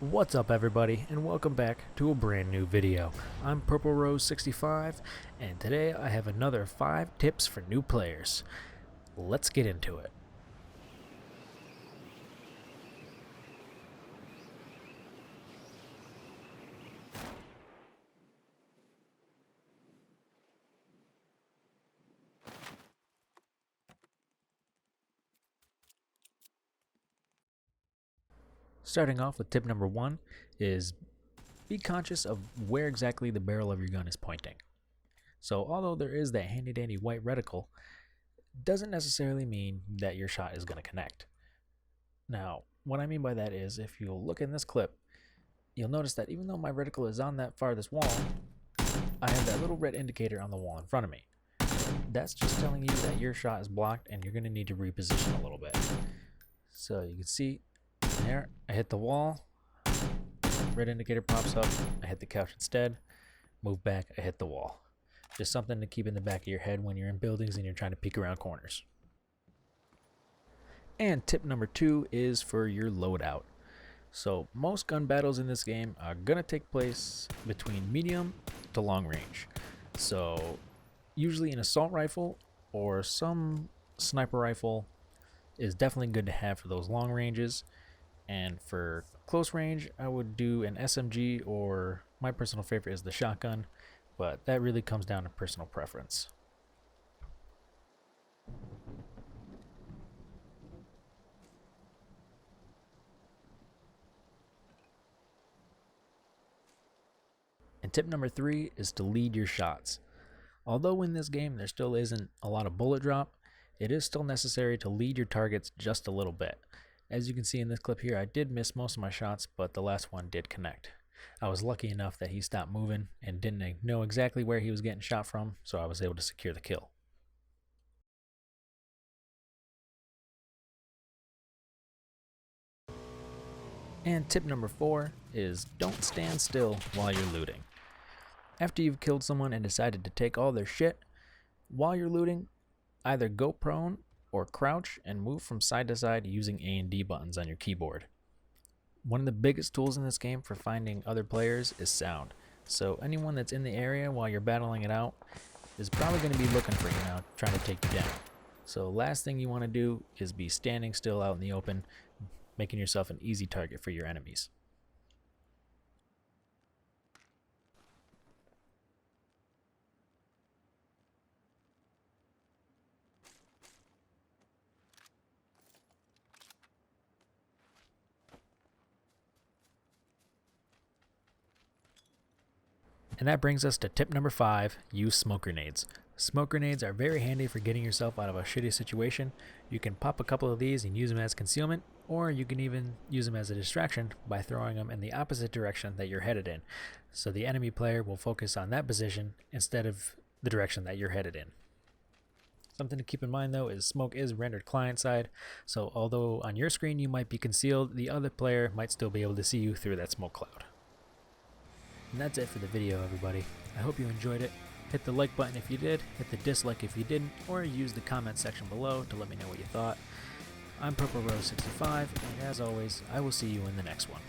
What's up everybody, and welcome back to a brand new video. I'm Purple Rose 65, and today I have another 5 tips for new players. Let's get into it. Starting off with tip number 1 is be conscious of where exactly the barrel of your gun is pointing. So although there is that handy dandy white reticle, doesn't necessarily mean that your shot is going to connect. Now, what I mean by that is, if you'll look in this clip, you'll notice that even though my reticle is on that farthest wall, I have that little red indicator on the wall in front of me. That's just telling you that your shot is blocked and you're going to need to reposition a little bit. So you can see there, I hit the wall, red indicator pops up, I hit the couch instead, move back, I hit the wall. Just something to keep in the back of your head when you're in buildings and you're trying to peek around corners. And tip number 2 is for your loadout. So most gun battles in this game are going to take place between medium to long range. So usually an assault rifle or some sniper rifle is definitely good to have for those long ranges. And for close range, I would do an SMG, or my personal favorite is the shotgun, but that really comes down to personal preference. And tip number 3 is to lead your shots. Although in this game there still isn't a lot of bullet drop, it is still necessary to lead your targets just a little bit. As you can see in this clip here, I did miss most of my shots, but the last one did connect. I was lucky enough that he stopped moving and didn't know exactly where he was getting shot from, so I was able to secure the kill. And tip number 4 is don't stand still while you're looting. After you've killed someone and decided to take all their shit, while you're looting, either go prone or crouch and move from side to side using A and D buttons on your keyboard. One of the biggest tools in this game for finding other players is sound. So anyone that's in the area while you're battling it out is probably going to be looking for you now, trying to take you down. So last thing you want to do is be standing still out in the open, making yourself an easy target for your enemies. And that brings us to tip number 5, use smoke grenades. Smoke grenades are very handy for getting yourself out of a shitty situation. You can pop a couple of these and use them as concealment, or you can even use them as a distraction by throwing them in the opposite direction that you're headed in. So the enemy player will focus on that position instead of the direction that you're headed in. Something to keep in mind though is smoke is rendered client side, so although on your screen you might be concealed, the other player might still be able to see you through that smoke cloud. And that's it for the video, everybody. I hope you enjoyed it. Hit the like button if you did, hit the dislike if you didn't, or use the comment section below to let me know what you thought. I'm Purple Rose 65, and as always, I will see you in the next one.